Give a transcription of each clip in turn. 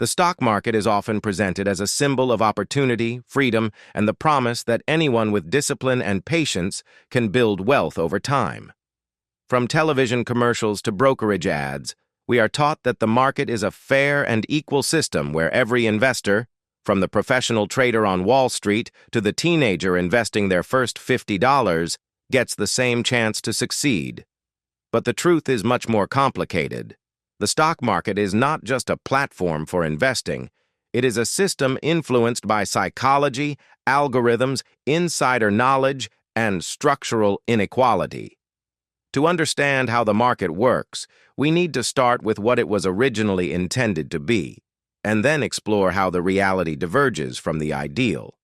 The stock market is often presented as a symbol of opportunity, freedom, and the promise that anyone with discipline and patience can build wealth over time. From television commercials to brokerage ads, we are taught that the market is a fair and equal system where every investor, from the professional trader on Wall Street to the teenager investing their first $50, gets the same chance to succeed. But the truth is much more complicated. The stock market is not just a platform for investing. It is a system influenced by psychology, algorithms, insider knowledge, and structural inequality. To understand how the market works, we need to start with what it was originally intended to be, and then explore how the reality diverges from the ideal.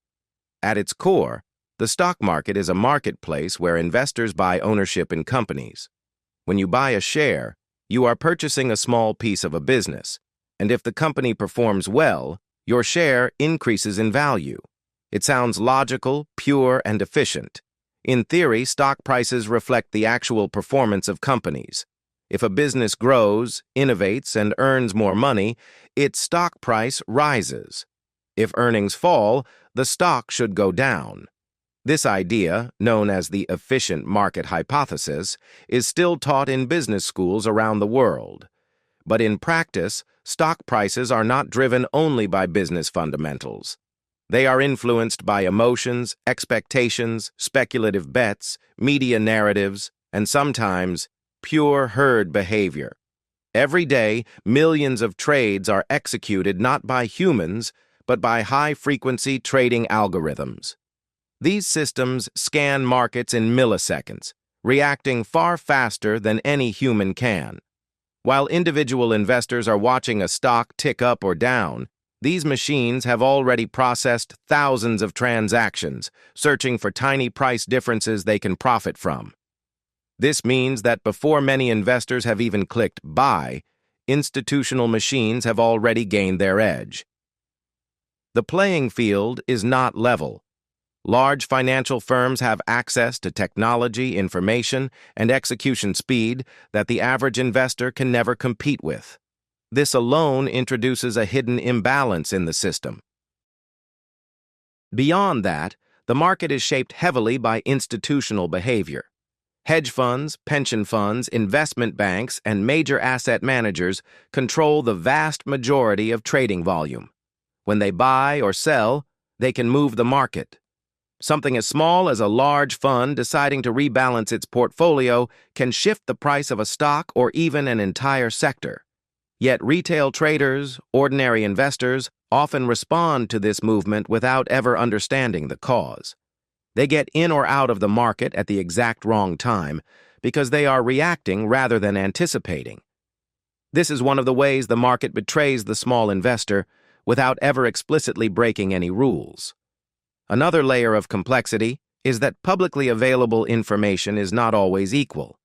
At its core, the stock market is a marketplace where investors buy ownership in companies. When you buy a share, you are purchasing a small piece of a business, and if the company performs well, your share increases in value. It sounds logical, pure, and efficient. In theory, stock prices reflect the actual performance of companies. If a business grows, innovates, and earns more money, its stock price rises. If earnings fall, the stock should go down. This idea, known as the efficient market hypothesis, is still taught in business schools around the world. But in practice, stock prices are not driven only by business fundamentals. They are influenced by emotions, expectations, speculative bets, media narratives, and sometimes pure herd behavior. Every day, millions of trades are executed not by humans, but by high-frequency trading algorithms. These systems scan markets in milliseconds, reacting far faster than any human can. While individual investors are watching a stock tick up or down, these machines have already processed thousands of transactions, searching for tiny price differences they can profit from. This means that before many investors have even clicked buy, institutional machines have already gained their edge. The playing field is not level. Large financial firms have access to technology, information, and execution speed that the average investor can never compete with. This alone introduces a hidden imbalance in the system. Beyond that, the market is shaped heavily by institutional behavior. Hedge funds, pension funds, investment banks, and major asset managers control the vast majority of trading volume. When they buy or sell, they can move the market. Something as small as a large fund deciding to rebalance its portfolio can shift the price of a stock or even an entire sector. Yet retail traders, ordinary investors, often respond to this movement without ever understanding the cause. They get in or out of the market at the exact wrong time because they are reacting rather than anticipating. This is one of the ways the market betrays the small investor without ever explicitly breaking any rules. Another layer of complexity is that publicly available information is not always equal.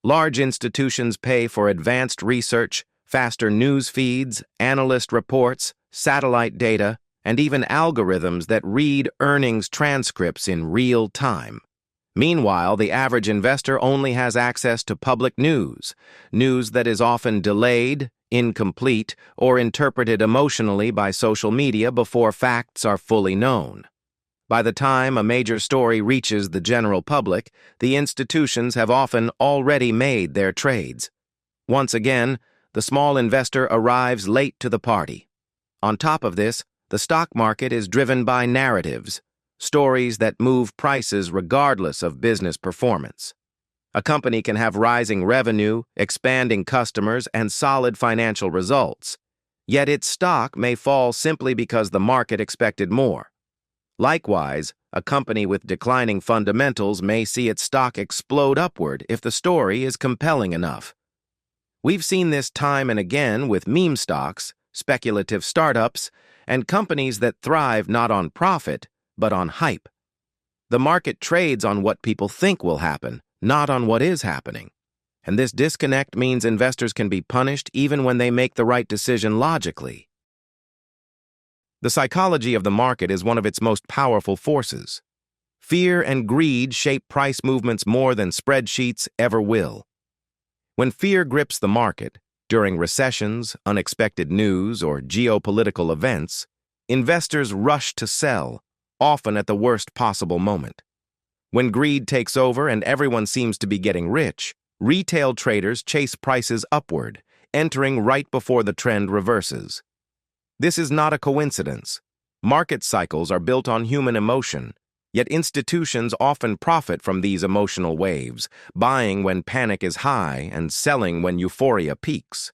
Large institutions pay for advanced research, faster news feeds, analyst reports, satellite data, and even algorithms that read earnings transcripts in real time. Meanwhile, the average investor only has access to public news that is often delayed, incomplete, or interpreted emotionally by social media before facts are fully known. By the time a major story reaches the general public, the institutions have often already made their trades. Once again, the small investor arrives late to the party. On top of this, the stock market is driven by narratives, stories that move prices regardless of business performance. A company can have rising revenue, expanding customers, and solid financial results, yet its stock may fall simply because the market expected more. Likewise, a company with declining fundamentals may see its stock explode upward if the story is compelling enough. We've seen this time and again with meme stocks, speculative startups, and companies that thrive not on profit, but on hype. The market trades on what people think will happen, not on what is happening. And this disconnect means investors can be punished even when they make the right decision logically. The psychology of the market is one of its most powerful forces. Fear and greed shape price movements more than spreadsheets ever will. When fear grips the market, During recessions, unexpected news, or geopolitical events, investors rush to sell, often at the worst possible moment. When greed takes over and everyone seems to be getting rich, retail traders chase prices upward, entering right before the trend reverses. This is not a coincidence. Market cycles are built on human emotion, yet institutions often profit from these emotional waves, buying when panic is high and selling when euphoria peaks.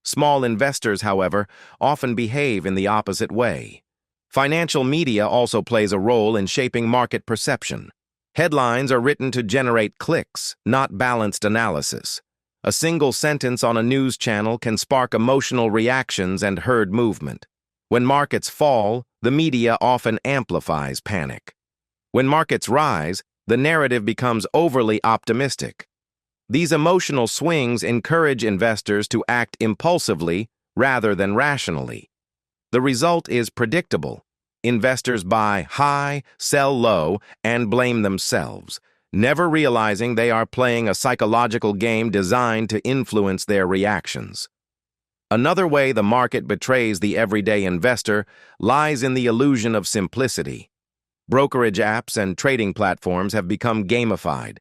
Small investors, however, often behave in the opposite way. Financial media also plays a role in shaping market perception. Headlines are written to generate clicks, not balanced analysis. A single sentence on a news channel can spark emotional reactions and herd movement. When markets fall, the media often amplifies panic. When markets rise, the narrative becomes overly optimistic. These emotional swings encourage investors to act impulsively rather than rationally. The result is predictable. Investors buy high, sell low, and blame themselves, never realizing they are playing a psychological game designed to influence their reactions. Another way the market betrays the everyday investor lies in the illusion of simplicity. Brokerage apps and trading platforms have become gamified.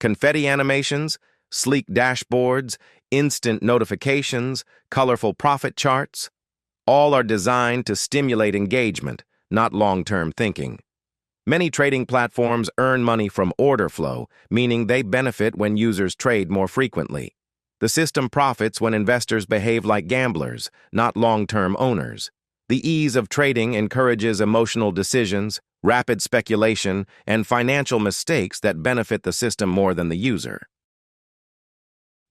Confetti animations, sleek dashboards, instant notifications, colorful profit charts, all are designed to stimulate engagement, not long-term thinking. Many trading platforms earn money from order flow, meaning they benefit when users trade more frequently. The system profits when investors behave like gamblers, not long-term owners. The ease of trading encourages emotional decisions, rapid speculation, and financial mistakes that benefit the system more than the user.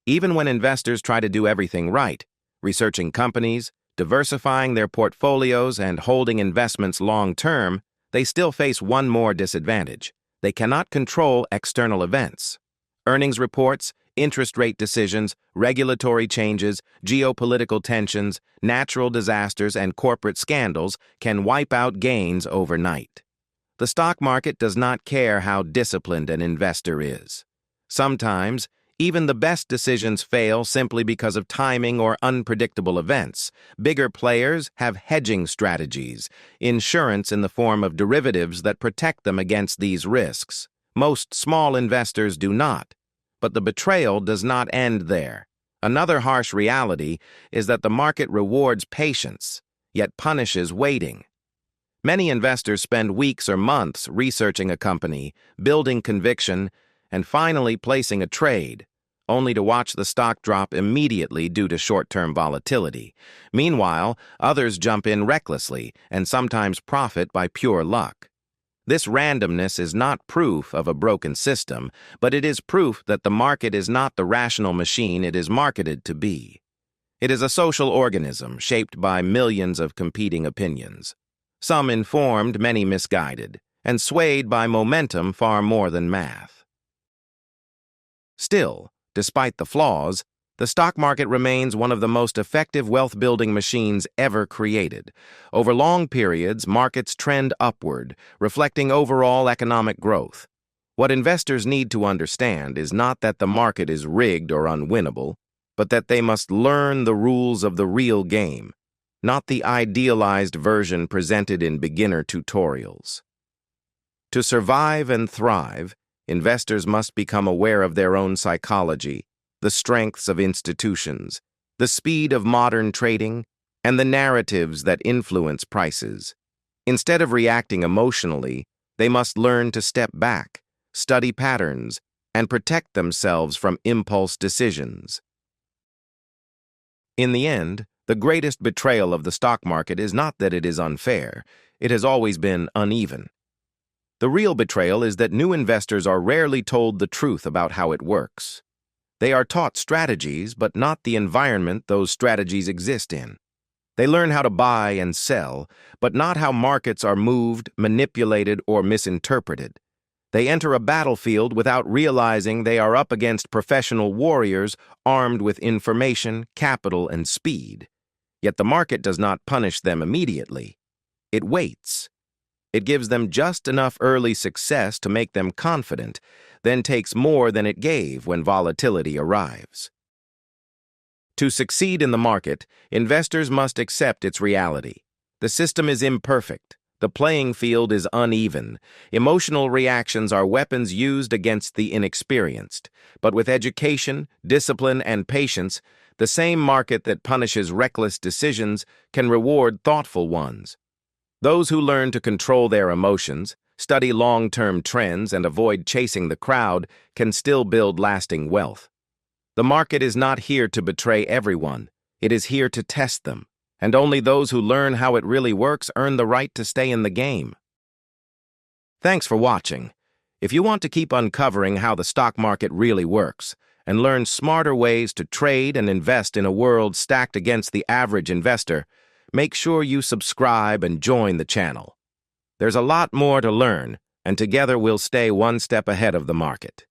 Even when investors try to do everything right, researching companies, diversifying their portfolios, and holding investments long-term, they still face one more disadvantage. They cannot control external events. Earnings reports, interest rate decisions, regulatory changes, geopolitical tensions, natural disasters, and corporate scandals can wipe out gains overnight. The stock market does not care how disciplined an investor is. Sometimes, even the best decisions fail simply because of timing or unpredictable events. Bigger players have hedging strategies, insurance in the form of derivatives that protect them against these risks. Most small investors do not. But the betrayal does not end there. Another harsh reality is that the market rewards patience, yet punishes waiting. Many investors spend weeks or months researching a company, building conviction, and finally placing a trade, only to watch the stock drop immediately due to short-term volatility. Meanwhile, others jump in recklessly and sometimes profit by pure luck. This randomness is not proof of a broken system, but it is proof that the market is not the rational machine it is marketed to be. It is a social organism shaped by millions of competing opinions, some informed, many misguided, and swayed by momentum far more than math. Still, despite the flaws, the stock market remains one of the most effective wealth-building machines ever created. Over long periods, markets trend upward, reflecting overall economic growth. What investors need to understand is not that the market is rigged or unwinnable, but that they must learn the rules of the real game, not the idealized version presented in beginner tutorials. To survive and thrive, investors must become aware of their own psychology, the strengths of institutions, the speed of modern trading, and the narratives that influence prices. Instead of reacting emotionally, they must learn to step back, study patterns, and protect themselves from impulse decisions. In the end, the greatest betrayal of the stock market is not that it is unfair. It has always been uneven. The real betrayal is that new investors are rarely told the truth about how it works. They are taught strategies, but not the environment those strategies exist in. They learn how to buy and sell, but not how markets are moved, manipulated, or misinterpreted. They enter a battlefield without realizing they are up against professional warriors armed with information, capital, and speed. Yet the market does not punish them immediately. It waits. It gives them just enough early success to make them confident, then takes more than it gave when volatility arrives. To succeed in the market, investors must accept its reality. The system is imperfect. The playing field is uneven. Emotional reactions are weapons used against the inexperienced. But with education, discipline, and patience, the same market that punishes reckless decisions can reward thoughtful ones. Those who learn to control their emotions, study long-term trends, and avoid chasing the crowd can still build lasting wealth. The market is not here to betray everyone. It is here to test them. And only those who learn how it really works earn the right to stay in the game. Thanks for watching. If you want to keep uncovering how the stock market really works and learn smarter ways to trade and invest in a world stacked against the average investor, make sure you subscribe and join the channel. There's a lot more to learn, and together we'll stay one step ahead of the market.